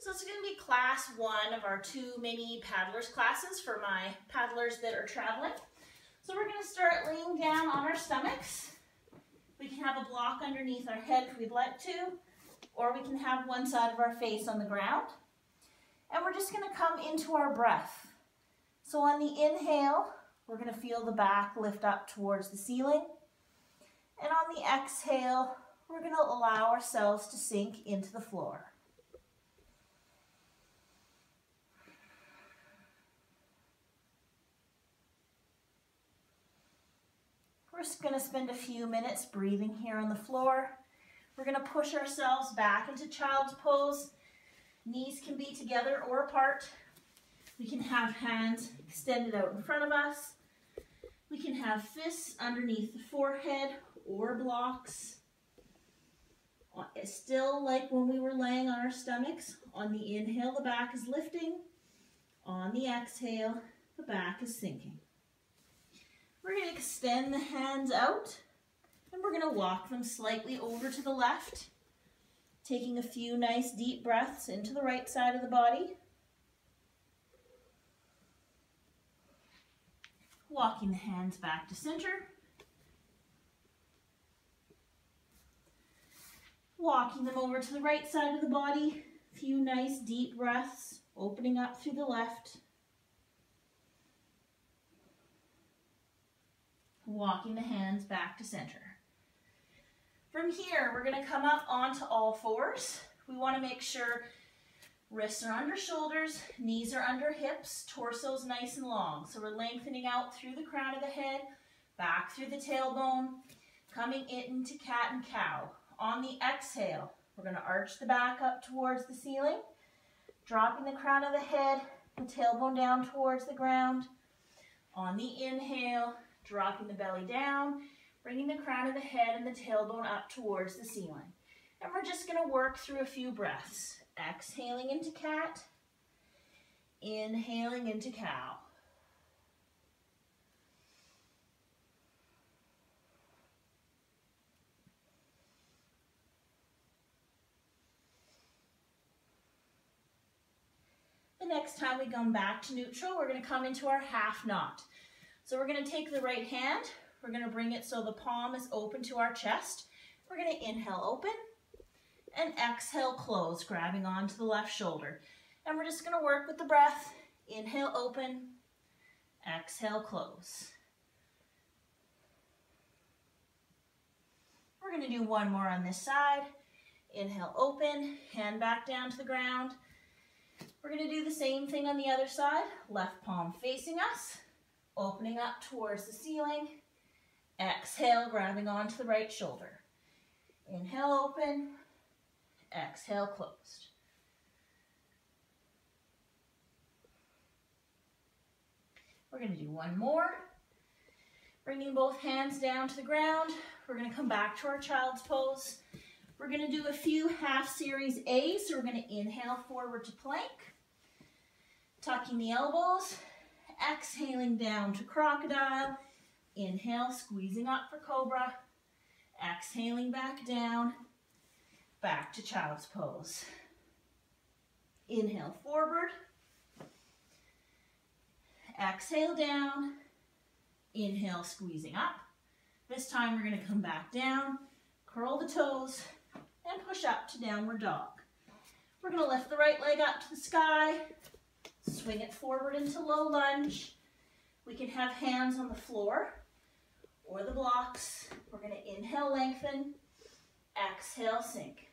So it's going to be class 1 of our 2 mini paddlers classes for my paddlers that are traveling. So we're going to start laying down on our stomachs. We can have a block underneath our head if we'd like to, or we can have one side of our face on the ground. And we're just going to come into our breath. So on the inhale, we're going to feel the back lift up towards the ceiling. And on the exhale, we're going to allow ourselves to sink into the floor. We're just going to spend a few minutes breathing here on the floor. We're going to push ourselves back into child's pose. Knees can be together or apart. We can have hands extended out in front of us. We can have fists underneath the forehead or blocks. Still like when we were laying on our stomachs. On the inhale, the back is lifting. On the exhale, the back is sinking. We're going to extend the hands out, and we're going to walk them slightly over to the left, taking a few nice deep breaths into the right side of the body. Walking the hands back to center. Walking them over to the right side of the body. A few nice deep breaths, opening up through the left. Walking the hands back to center. From here, we're going to come up onto all fours. We want to make sure wrists are under shoulders, knees are under hips, torso's nice and long. So we're lengthening out through the crown of the head, back through the tailbone, coming into cat and cow. On the exhale, we're going to arch the back up towards the ceiling, dropping the crown of the head, the tailbone down towards the ground. On the inhale, dropping the belly down, bringing the crown of the head and the tailbone up towards the ceiling. And we're just going to work through a few breaths. Exhaling into cat, inhaling into cow. The next time we come back to neutral, we're going to come into our half knot. So we're going to take the right hand, we're going to bring it so the palm is open to our chest. We're going to inhale, open, and exhale, close, grabbing onto the left shoulder. And we're just going to work with the breath. Inhale, open, exhale, close. We're going to do one more on this side. Inhale, open, hand back down to the ground. We're going to do the same thing on the other side. Left palm facing us. Opening up towards the ceiling. Exhale, grabbing onto the right shoulder. Inhale, open. Exhale, closed. We're going to do one more. Bringing both hands down to the ground. We're going to come back to our child's pose. We're going to do a few half series A's. So we're going to inhale forward to plank. Tucking the elbows. Exhaling down to crocodile. Inhale, squeezing up for cobra. Exhaling back down. Back to child's pose. Inhale forward. Exhale down. Inhale, squeezing up. This time we're going to come back down, curl the toes, and push up to downward dog. We're going to lift the right leg up to the sky. Swing it forward into low lunge. We can have hands on the floor or the blocks. We're going to inhale, lengthen. Exhale, sink.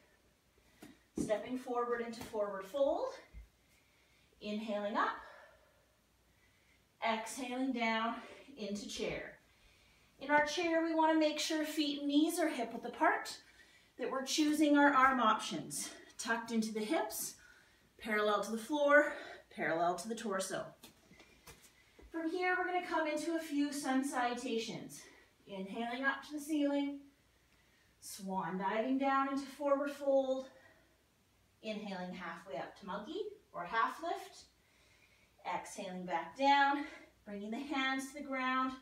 Stepping forward into forward fold. Inhaling up. Exhaling down into chair. In our chair, we want to make sure feet and knees are hip width apart, that we're choosing our arm options. Tucked into the hips, parallel to the floor, parallel to the torso. From here, we're going to come into a few sun salutations. Inhaling up to the ceiling, swan diving down into forward fold, inhaling halfway up to monkey or half lift, exhaling back down, bringing the hands to the ground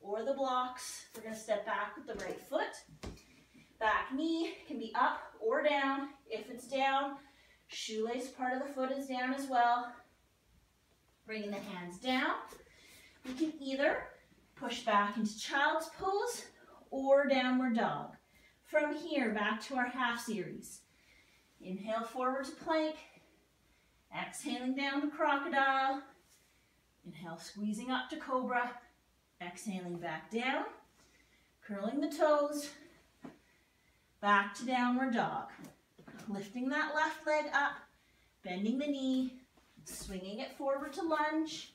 or the blocks. We're going to step back with the right foot. Back knee can be up or down. If it's down, Shoelace part of the foot is down as well. Bringing the hands down. We can either push back into child's pose or downward dog. From here, back to our half series. Inhale forward to plank. Exhaling down to crocodile. Inhale, squeezing up to cobra. Exhaling back down. Curling the toes. Back to downward dog. Lifting that left leg up. Bending the knee. Swinging it forward to lunge.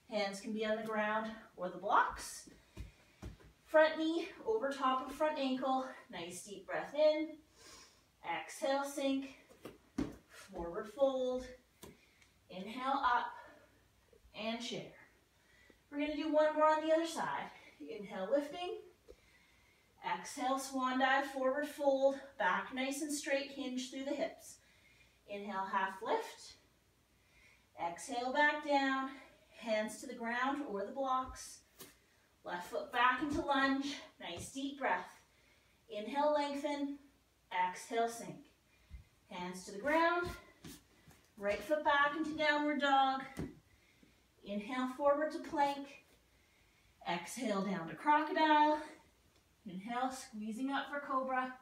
Hands can be on the ground or the blocks. Front knee over top of front ankle. Nice deep breath in. Exhale, sink. Forward fold. Inhale up and share. We're going to do one more on the other side. Inhale, lifting. Exhale, swan dive, forward fold. Back nice and straight, hinge through the hips. Inhale, half lift. Exhale, back down. Hands to the ground or the blocks. Left foot back into lunge. Nice deep breath. Inhale, lengthen. Exhale, sink. Hands to the ground. Right foot back into downward dog. Inhale, forward to plank. Exhale, down to crocodile. Inhale, squeezing up for cobra.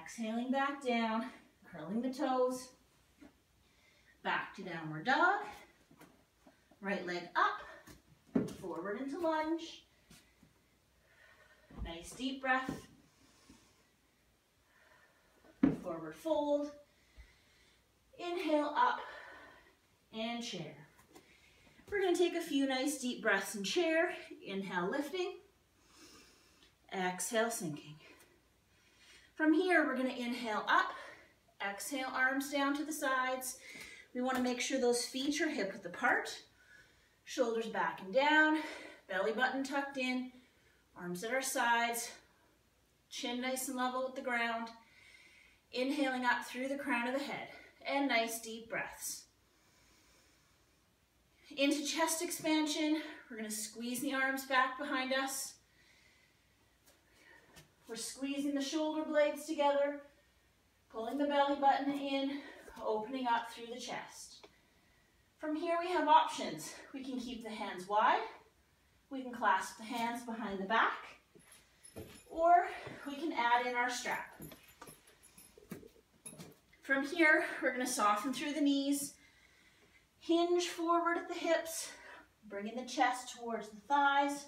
Exhaling back down. Curling the toes. Back to downward dog. Right leg up. Forward into lunge. Nice deep breath. Forward fold. Inhale up and chair. We're going to take a few nice deep breaths in chair. Inhale, lifting. Exhale, sinking. From here, we're going to inhale up. Exhale, arms down to the sides. We want to make sure those feet are hip width apart. Shoulders back and down. Belly button tucked in. Arms at our sides. Chin nice and level with the ground. Inhaling up through the crown of the head. And nice deep breaths. Into chest expansion. We're going to squeeze the arms back behind us. We're squeezing the shoulder blades together. Pulling the belly button in. Opening up through the chest. From here we have options. We can keep the hands wide. We can clasp the hands behind the back. Or we can add in our strap. From here, we're going to soften through the knees. Hinge forward at the hips. Bringing the chest towards the thighs.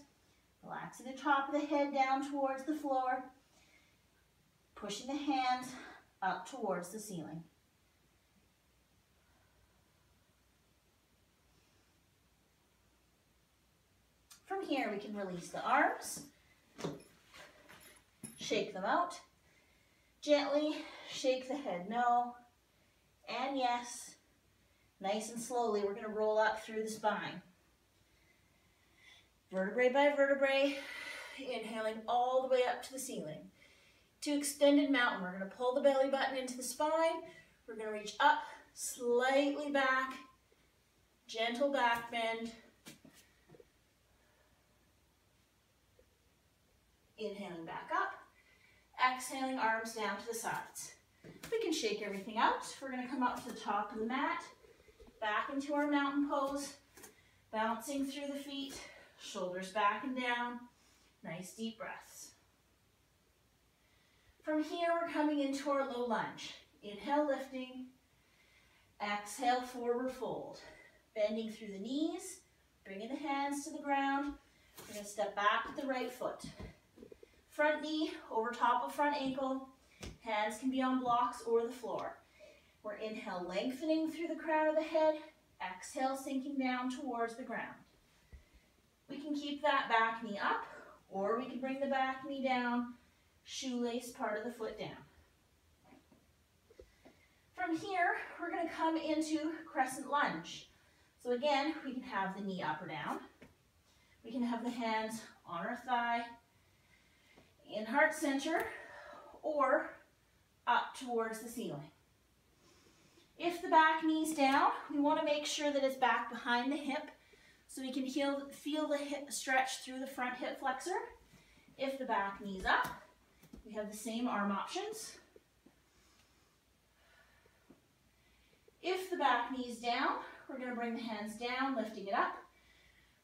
Relaxing the top of the head down towards the floor. Pushing the hands up towards the ceiling. From here, we can release the arms. Shake them out. Gently shake the head no. And yes. Nice and slowly, we're going to roll up through the spine. Vertebrae by vertebrae. Inhaling all the way up to the ceiling. To extended mountain, we're going to pull the belly button into the spine. We're going to reach up, slightly back. Gentle back bend. Inhaling back up. Exhaling, arms down to the sides. We can shake everything out. We're going to come up to the top of the mat. Back into our mountain pose. Bouncing through the feet. Shoulders back and down. Nice deep breaths. From here, we're coming into our low lunge. Inhale, lifting. Exhale, forward fold. Bending through the knees. Bringing the hands to the ground. We're going to step back with the right foot. Front knee over top of front ankle. Hands can be on blocks or the floor. We're inhale, lengthening through the crown of the head. Exhale, sinking down towards the ground. We can keep that back knee up, or we can bring the back knee down, shoelace part of the foot down. From here, we're going to come into crescent lunge. So again, we can have the knee up or down. We can have the hands on our thigh, in heart center, or up towards the ceiling. If the back knee's down, we want to make sure that it's back behind the hip so we can feel the hip stretch through the front hip flexor. If the back knee's up, we have the same arm options. back, knees down. We're going to bring the hands down, lifting it up.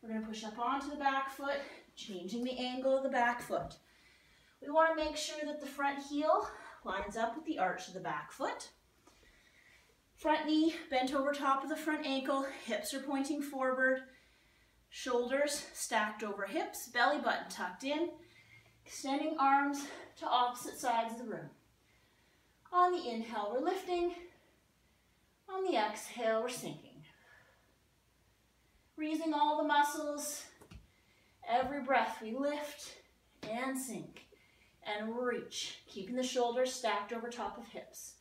We're going to push up onto the back foot, changing the angle of the back foot. We want to make sure that the front heel lines up with the arch of the back foot. Front knee bent over top of the front ankle, hips are pointing forward, shoulders stacked over hips, belly button tucked in, extending arms to opposite sides of the room. On the inhale, we're lifting. On the exhale, we're sinking. We're using all the muscles. Every breath we lift and sink and reach, keeping the shoulders stacked over top of hips.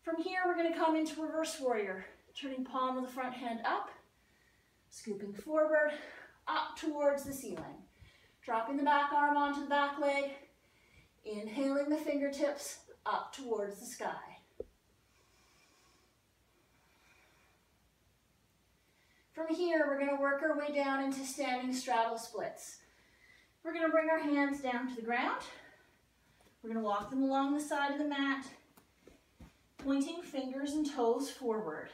From here, we're going to come into reverse warrior, turning palm of the front hand up, scooping forward, up towards the ceiling. Dropping the back arm onto the back leg, inhaling the fingertips up towards the sky. From here, we're going to work our way down into standing straddle splits. We're going to bring our hands down to the ground. We're going to walk them along the side of the mat, pointing fingers and toes forward.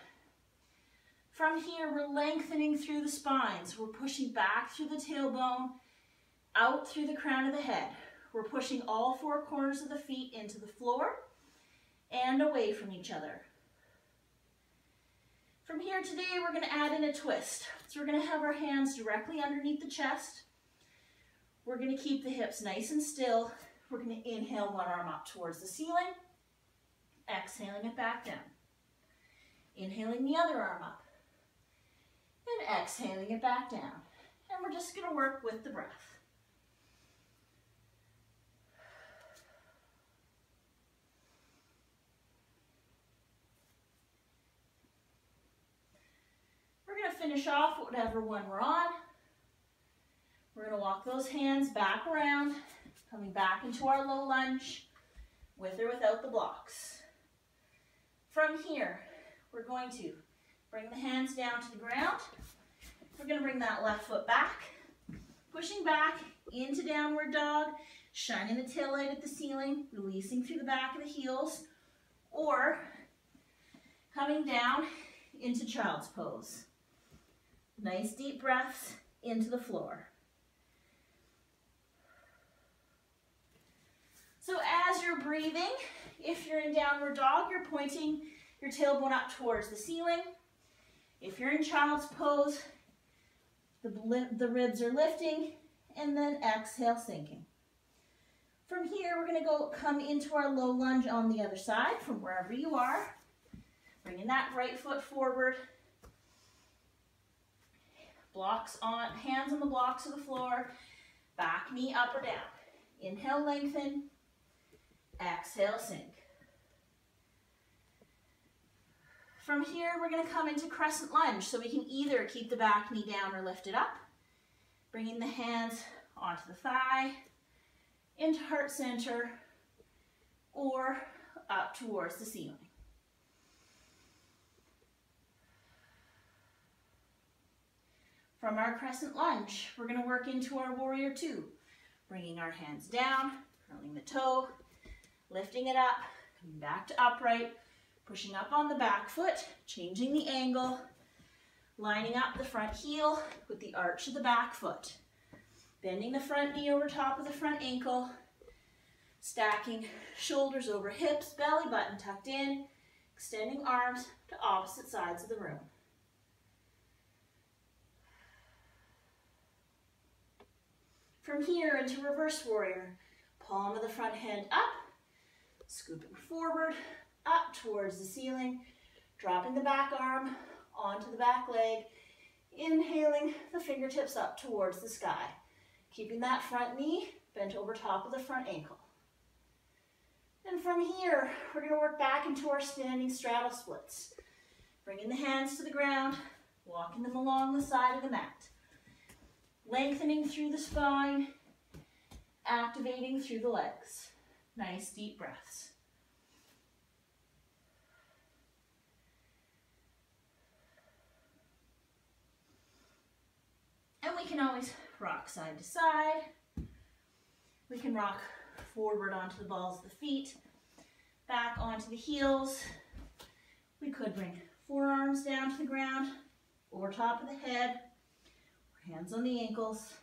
From here, we're lengthening through the spine. So we're pushing back through the tailbone, out through the crown of the head. We're pushing all four corners of the feet into the floor and away from each other. From here today, we're going to add in a twist. So we're going to have our hands directly underneath the chest. We're going to keep the hips nice and still. We're going to inhale one arm up towards the ceiling, exhaling it back down. Inhaling the other arm up, and exhaling it back down. And we're just going to work with the breath. We're going to finish off whatever one we're on. We're going to walk those hands back around, coming back into our low lunge, with or without the blocks. From here, we're going to bring the hands down to the ground. We're going to bring that left foot back, pushing back into downward dog, shining the tail light at the ceiling, releasing through the back of the heels, or coming down into child's pose. Nice deep breaths into the floor. So as you're breathing, if you're in downward dog, you're pointing your tailbone up towards the ceiling. If you're in child's pose, the ribs are lifting, and then exhale, sinking. From here, we're going to come into our low lunge on the other side from wherever you are. Bringing that right foot forward. Blocks on, hands on the blocks of the floor. Back knee up or down. Inhale, lengthen. Exhale, sink. From here, we're going to come into crescent lunge, so we can either keep the back knee down or lift it up. Bringing the hands onto the thigh, into heart center, or up towards the ceiling. From our crescent lunge, we're going to work into our warrior two, bringing our hands down, curling the toe, lifting it up, coming back to upright, pushing up on the back foot, changing the angle, lining up the front heel with the arch of the back foot, bending the front knee over top of the front ankle, stacking shoulders over hips, belly button tucked in, extending arms to opposite sides of the room. From here into reverse warrior, palm of the front hand up, scooping forward, up towards the ceiling, dropping the back arm onto the back leg, inhaling the fingertips up towards the sky, keeping that front knee bent over top of the front ankle. And from here, we're going to work back into our standing straddle splits, bringing the hands to the ground, walking them along the side of the mat, lengthening through the spine, activating through the legs. Nice deep breaths. And we can always rock side to side. We can rock forward onto the balls of the feet, back onto the heels. We could bring forearms arms down to the ground, over top of the head, hands on the ankles.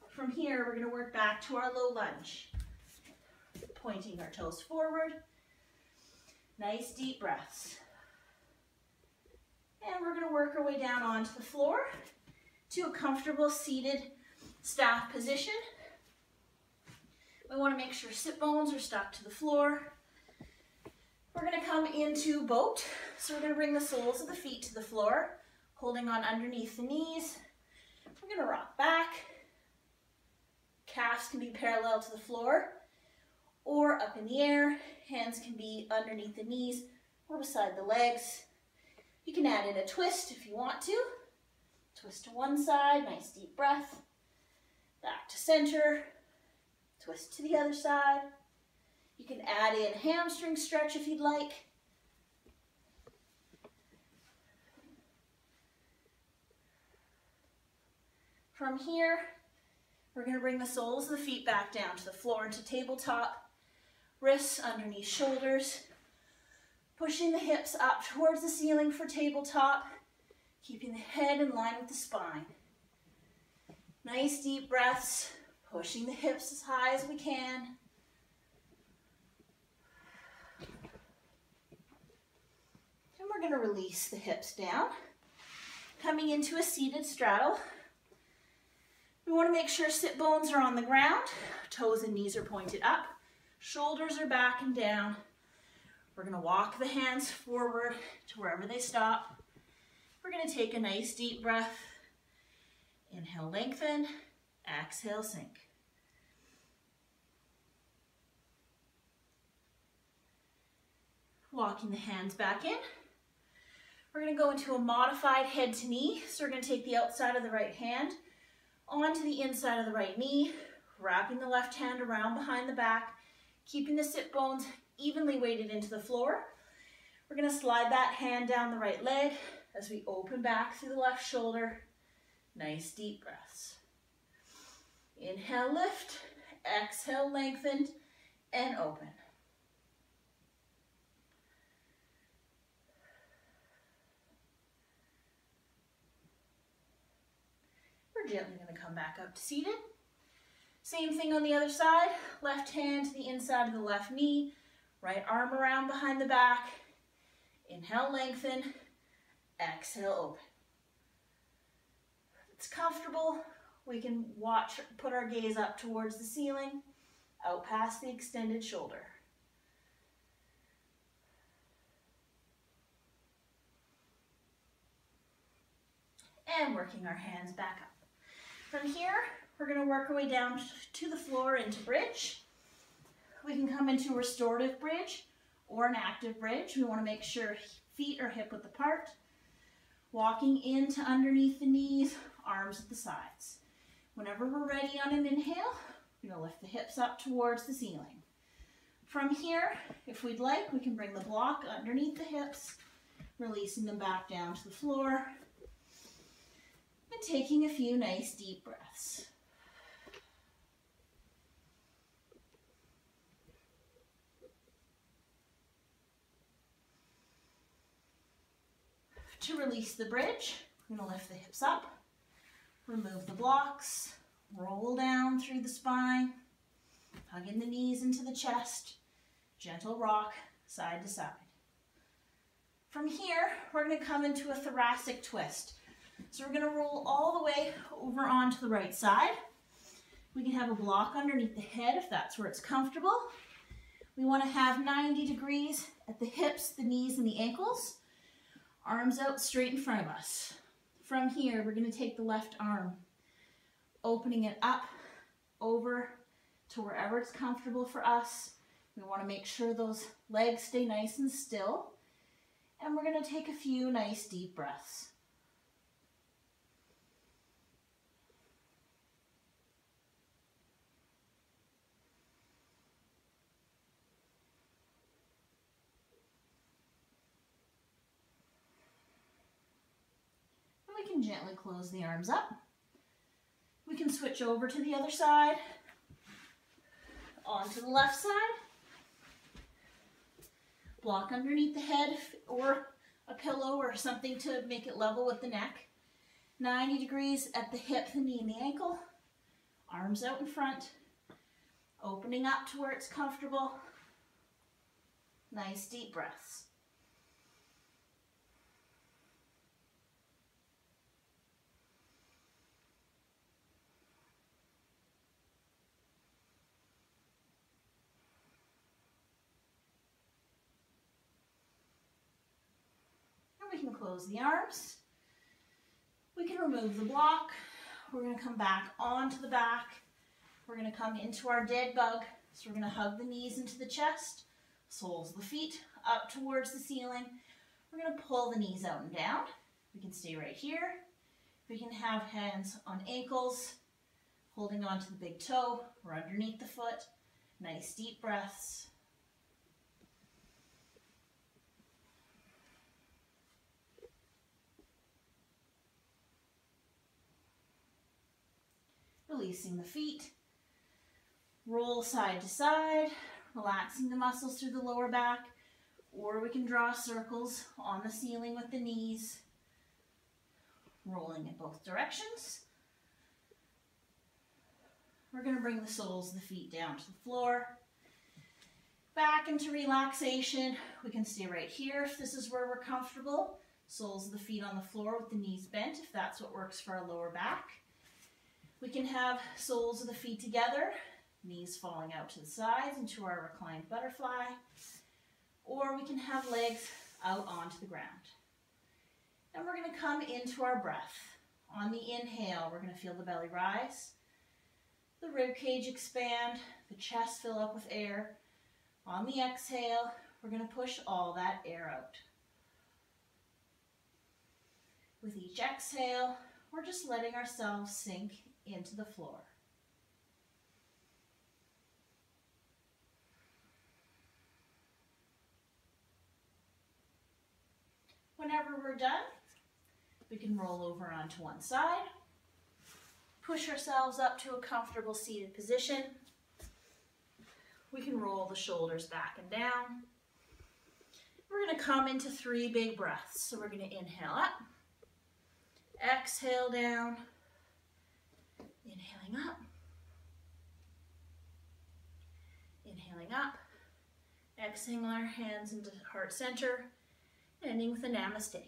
From here, we're going to work back to our low lunge. Pointing our toes forward. Nice deep breaths. And we're going to work our way down onto the floor to a comfortable seated staff position. We want to make sure sit bones are stuck to the floor. We're going to come into boat. So we're going to bring the soles of the feet to the floor, holding on underneath the knees. We're going to rock back. Calves can be parallel to the floor or up in the air. Hands can be underneath the knees or beside the legs. You can add in a twist if you want to. Twist to one side, nice deep breath. Back to center. Twist to the other side. You can add in hamstring stretch if you'd like. From here, we're going to bring the soles of the feet back down to the floor into tabletop. Wrists underneath shoulders. Pushing the hips up towards the ceiling for tabletop. Keeping the head in line with the spine. Nice deep breaths. Pushing the hips as high as we can. And we're going to release the hips down. Coming into a seated straddle. We want to make sure sit bones are on the ground. Toes and knees are pointed up. Shoulders are back and down. We're going to walk the hands forward to wherever they stop. We're going to take a nice deep breath. Inhale, lengthen. Exhale, sink. Walking the hands back in. We're going to go into a modified head to knee. So we're going to take the outside of the right hand onto the inside of the right knee, wrapping the left hand around behind the back, keeping the sit bones evenly weighted into the floor. We're going to slide that hand down the right leg as we open back through the left shoulder. Nice deep breaths. Inhale, lift. Exhale, lengthened and open. We're gently going to come back up to seated. Same thing on the other side. Left hand to the inside of the left knee. Right arm around behind the back. Inhale, lengthen. Exhale, open. If it's comfortable, we can put our gaze up towards the ceiling, out past the extended shoulder. And working our hands back up. From here, we're going to work our way down to the floor into bridge. We can come into restorative bridge or an active bridge. We want to make sure feet are hip width apart. Walking into underneath the knees, arms at the sides. Whenever we're ready on an inhale, we're going to lift the hips up towards the ceiling. From here, if we'd like, we can bring the block underneath the hips, releasing them back down to the floor, and taking a few nice deep breaths. To release the bridge, we're going to lift the hips up, remove the blocks, roll down through the spine, hugging the knees into the chest, gentle rock side to side. From here, we're going to come into a thoracic twist. So we're going to roll all the way over onto the right side. We can have a block underneath the head if that's where it's comfortable. We want to have 90 degrees at the hips, the knees, and the ankles. Arms out straight in front of us. From here, we're going to take the left arm, opening it up, over to wherever it's comfortable for us. We want to make sure those legs stay nice and still. And we're going to take a few nice deep breaths. We can gently close the arms up. We can switch over to the other side, onto the left side, block underneath the head or a pillow or something to make it level with the neck. 90 degrees at the hip, the knee, and the ankle. Arms out in front. Opening up to where it's comfortable. Nice deep breaths. We can close the arms. We can remove the block. We're going to come back onto the back. We're going to come into our dead bug. So we're going to hug the knees into the chest, soles of the feet up towards the ceiling. We're going to pull the knees out and down. We can stay right here. We can have hands on ankles, holding onto the big toe or underneath the foot. Nice deep breaths. Releasing the feet, roll side to side, relaxing the muscles through the lower back, or we can draw circles on the ceiling with the knees, rolling in both directions. We're going to bring the soles of the feet down to the floor, back into relaxation. We can stay right here if this is where we're comfortable. Soles of the feet on the floor with the knees bent if that's what works for our lower back. We can have soles of the feet together, knees falling out to the sides into our reclined butterfly, or we can have legs out onto the ground. And we're going to come into our breath. On the inhale, we're going to feel the belly rise, the rib cage expand, the chest fill up with air. On the exhale, we're going to push all that air out. With each exhale, we're just letting ourselves sink into the floor. Whenever we're done, we can roll over onto one side, push ourselves up to a comfortable seated position. We can roll the shoulders back and down. We're going to come into 3 big breaths. So we're going to inhale up, exhale down, inhaling up, inhaling up, exhaling our hands into heart center, ending with a namaste.